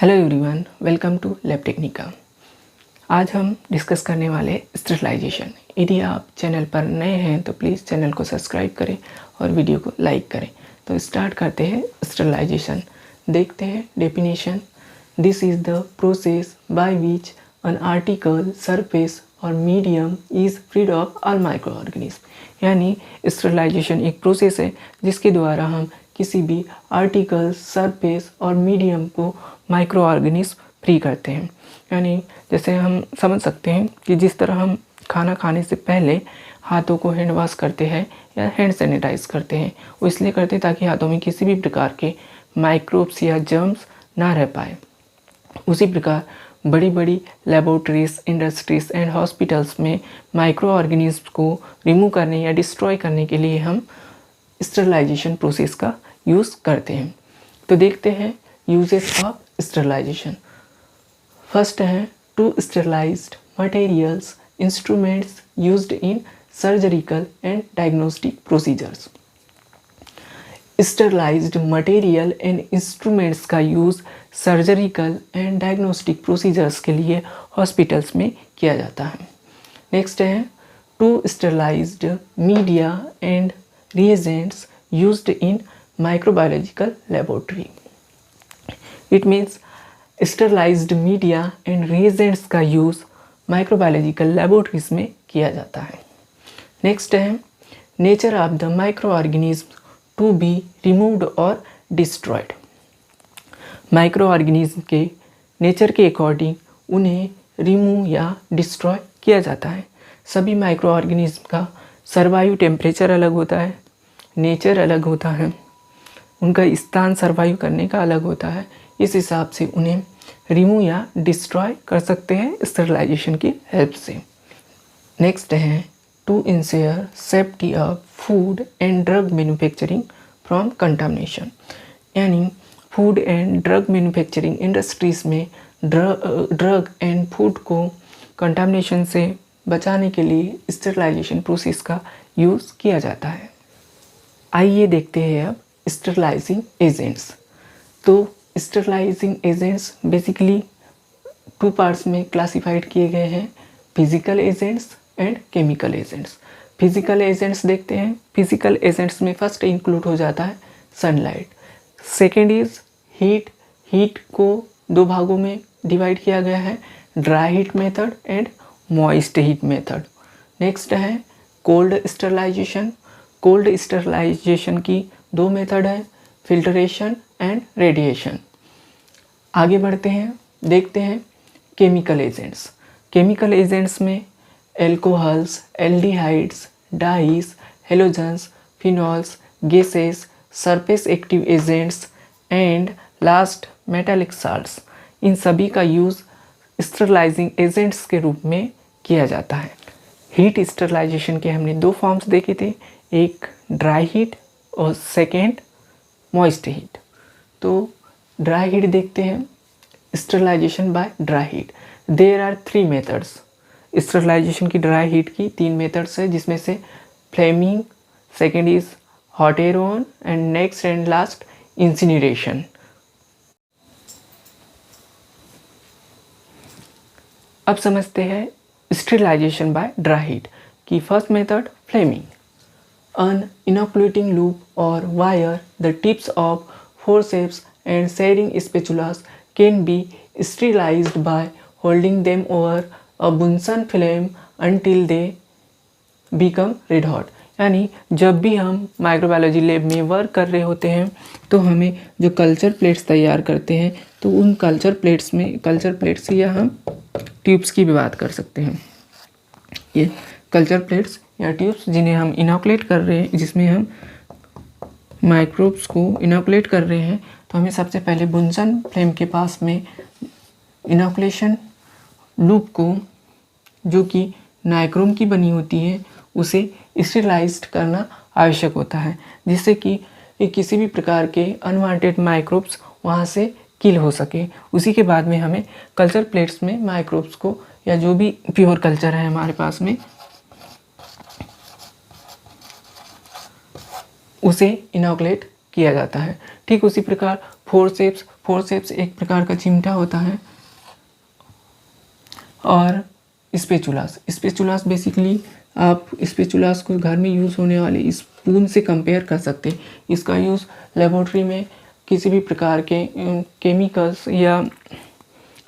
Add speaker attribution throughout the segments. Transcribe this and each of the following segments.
Speaker 1: Hello everyone, welcome to lab technica. आज हम discuss करने वाले स्टरलाइजेशन। यदि आप चैनल पर नए हैं तो प्लीज़ चैनल को सब्सक्राइब करें और वीडियो को लाइक करें। तो स्टार्ट करते हैं स्टरलाइजेशन। देखते हैं definition. This is the process by which an article surface और medium is freed of all microorganism. यानी स्टरलाइजेशन एक प्रोसेस है जिसके द्वारा हम किसी भी आर्टिकल सरफेस और मीडियम को माइक्रो ऑर्गेनिज्म फ्री करते हैं। यानी जैसे हम समझ सकते हैं कि जिस तरह हम खाना खाने से पहले हाथों को हैंड वॉश करते हैं या हैंड सैनिटाइज करते हैं, वो इसलिए करते हैं ताकि हाथों में किसी भी प्रकार के माइक्रोब्स या जर्म्स ना रह पाए। उसी प्रकार बड़ी बड़ी लेबोरेटरीज, इंडस्ट्रीज एंड हॉस्पिटल्स में माइक्रो ऑर्गेनिज्म को रिमूव करने या डिस्ट्रॉय करने के लिए हम स्टरलाइजेशन प्रोसेस का यूज़ करते हैं। तो देखते हैं यूजेस ऑफ स्टरलाइजेशन। फर्स्ट है to sterilized materials instruments used in surgical and diagnostic procedures. Sterilized material and instruments का use surgical and diagnostic procedures के लिए हॉस्पिटल्स में किया जाता है। नेक्स्ट है to sterilized media and reagents used in microbiological laboratory. It means sterilized media and reagents का use microbiological laboratories में किया जाता है। नेक्स्ट है nature of the micro organism to be removed और डिस्ट्रॉयड। माइक्रो ऑर्गेनिज्म के nature के according उन्हें रिमूव या डिस्ट्रॉय किया जाता है। सभी माइक्रो ऑर्गेनिज्म का सर्वाइव टेम्परेचर अलग होता है, नेचर अलग होता है, उनका स्थान सर्वाइव करने का अलग होता है। इस हिसाब से उन्हें रिमूव या डिस्ट्रॉय कर सकते हैं स्टरलाइजेशन की हेल्प से। नेक्स्ट है to ensure safety of food and drug manufacturing from contamination. यानी food and drug manufacturing industries में ड्रग एंड फूड को कंटामिनेशन से बचाने के लिए स्टरलाइजेशन प्रोसेस का यूज़ किया जाता है। आइए देखते हैं अब स्टरलाइजिंग एजेंट्स। तो sterilising agents basically two parts में क्लासिफाइड किए गए हैं, physical agents and chemical agents. Physical agents देखते हैं। फिजिकल एजेंट्स में फर्स्ट इंक्लूड हो जाता है sunlight. Second is heat. Heat को दो भागों में डिवाइड किया गया है, dry heat method and moist heat method. Next है कोल्ड स्टरलाइजेशन। कोल्ड स्टरलाइजेशन की दो मेथड है, फिल्टरेशन एंड रेडिएशन। आगे बढ़ते हैं, देखते हैं केमिकल एजेंट्स। केमिकल एजेंट्स में alcohols, aldehydes, dyes, halogens, phenols, gases, surface active agents and last metallic salts, इन सभी का यूज़ स्टरलाइजिंग एजेंट्स के रूप में किया जाता है। हीट स्टरलाइजेशन के हमने दो फॉर्म्स देखे थे, एक ड्राई हीट और सेकेंड मॉइस्ट हीट। तो ड्राई हीट देखते हैं, sterilization by dry heat. There are 3 methods. Sterilization की ड्राई हीट की 3 मेथड्स है, जिसमें से flaming, second is hot air oven and next and last incineration. अब समझते हैं स्टरलाइजेशन बाय ड्राई हीट की first method flaming. An inoculating loop or wire, the tips of forceps and sharing spatulas can be sterilized by holding them over a Bunsen flame until they become red hot। यानी जब भी हम microbiology lab में work कर रहे होते हैं तो हमें जो कल्चर प्लेट्स तैयार करते हैं, तो उन कल्चर प्लेट्स से या हम ट्यूब्स की भी बात कर सकते हैं। ये कल्चर प्लेट्स या ट्यूब्स जिन्हें हम इनोकुलेट कर रहे हैं, जिसमें हम माइक्रोब्स को इनोकुलेट कर रहे हैं, तो हमें सबसे पहले बुंसन फ्लेम के पास में इनोकुलेशन लूप को, जो कि नाइक्रोम की बनी होती है, उसे स्टेरिलाइज्ड करना आवश्यक होता है, जिससे कि किसी भी प्रकार के अनवांटेड माइक्रोब्स वहाँ से किल हो सके। उसी के बाद में हमें कल्चर प्लेट्स में माइक्रोब्स को, या जो भी प्योर कल्चर है हमारे पास में, उसे इनोकुलेट किया जाता है। ठीक उसी प्रकार फोर्सेप्स एक प्रकार का चिमटा होता है, और स्पेचुलास बेसिकली आप स्पेचुलास को घर में यूज़ होने वाले स्पून से कंपेयर कर सकते हैं। इसका यूज़ लेबोरेटरी में किसी भी प्रकार के केमिकल्स या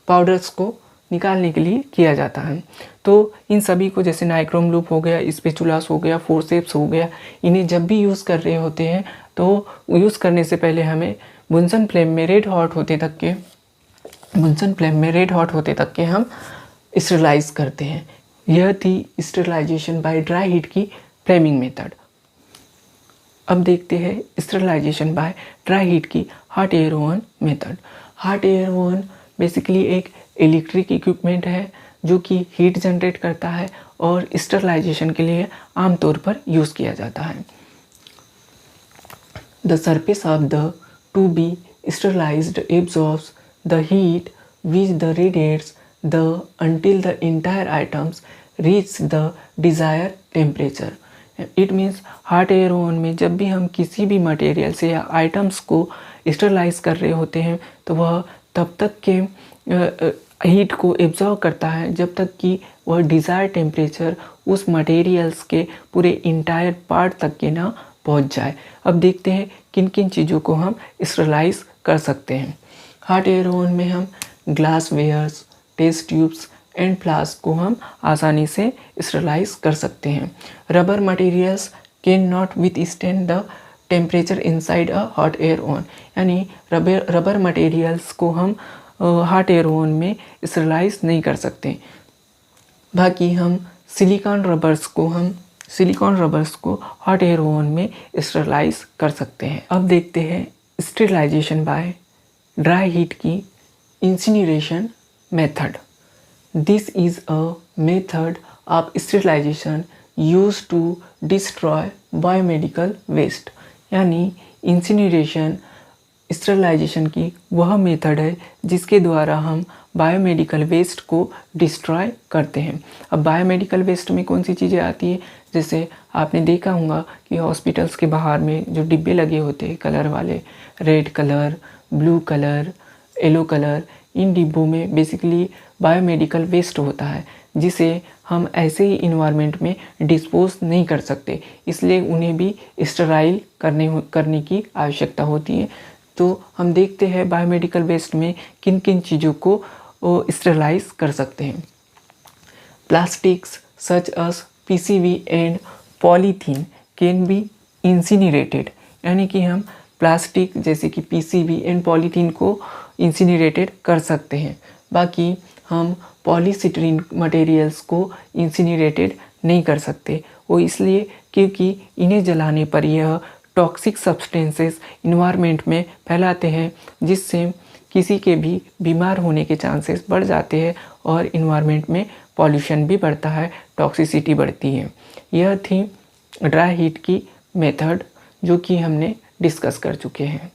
Speaker 1: पाउडर्स को निकालने के लिए किया जाता है। तो इन सभी को, जैसे नाइक्रोम लूप हो गया, स्पेचुलास हो गया, फोर्सेप्स हो गया, इन्हें जब भी यूज़ कर रहे होते हैं तो यूज़ करने से पहले हमें बुनसन फ्लेम में रेड हॉट होते तक के हम स्टेरिलाइज करते हैं। यह थी स्टेरिलाइजेशन बाय ड्राई हीट की फ्लेमिंग मेथड। अब देखते हैं स्टेरिलाइजेशन बाय ड्राई हीट की hot air oven method. Hot air oven basically एक इलेक्ट्रिक इक्विपमेंट है जो कि हीट जनरेट करता है और स्टेरिलाइजेशन के लिए आमतौर पर यूज़ किया जाता है। The surface of the to be sterilized absorbs the heat which the radiates the until the entire items reach the desired temperature. It means hot air oven में जब भी हम किसी भी मटेरियल से या आइटम्स को स्टेरिलाइज कर रहे होते हैं तो वह तब तक के हीट को एब्जॉर्ब करता है जब तक कि वह डिज़ायर टेम्परेचर उस मटेरियल्स के पूरे इंटायर पार्ट तक के ना पहुंच जाए। अब देखते हैं किन किन चीज़ों को हम स्टेरिलाइज कर सकते हैं। हॉट एयर ओवन में हम glass wares, test tubes and flask को हम आसानी से स्टेरिलाइज कर सकते हैं। Rubber materials can not withstand the temperature inside a hot air oven, यानी रबर मटेरियल्स को हम हॉट एयर ओवन में स्टेरिलाइज नहीं कर सकते। बाकी हम सिलिकॉन रबर्स को हॉट एयर ओवन में स्टेरिलाइज कर सकते हैं। अब देखते हैं स्टेरिलाइजेशन बाय ड्राई हीट की incineration method. This is a method of sterilization used to destroy biomedical waste. यानी इंसिनरेशन स्टेरिलाइजेशन की वह मेथड है जिसके द्वारा हम बायोमेडिकल वेस्ट को डिस्ट्रॉय करते हैं। अब बायोमेडिकल वेस्ट में कौन सी चीज़ें आती है, जैसे आपने देखा होगा कि हॉस्पिटल्स के बाहर में जो डिब्बे लगे होते हैं कलर वाले, red colour, blue colour, yellow colour, इन डिब्बों में बेसिकली बायोमेडिकल वेस्ट होता है जिसे हम ऐसे ही इन्वायरमेंट में डिस्पोज नहीं कर सकते, इसलिए उन्हें भी स्टेराइल करने की आवश्यकता होती है। तो हम देखते हैं बायोमेडिकल वेस्ट में किन किन चीज़ों को स्टेरिलाइज कर सकते हैं। Plastics such as PCB and polythene can be incinerated, यानी कि हम प्लास्टिक जैसे कि पीसीबी एंड पॉलीथीन को इंसिनरेटेड कर सकते हैं। बाकी हम पॉलीस्टाइरीन मटेरियल्स को इंसिनरेटेड नहीं कर सकते, वो इसलिए क्योंकि इन्हें जलाने पर यह टॉक्सिक सब्सटेंसेस इन्वायरमेंट में फैलाते हैं जिससे किसी के भी बीमार होने के चांसेस बढ़ जाते हैं और इन्वायरमेंट में पॉल्यूशन भी बढ़ता है, टॉक्सिसिटी बढ़ती है। यह थी ड्राई हीट की मेथड जो कि हमने डिस्कस कर चुके हैं।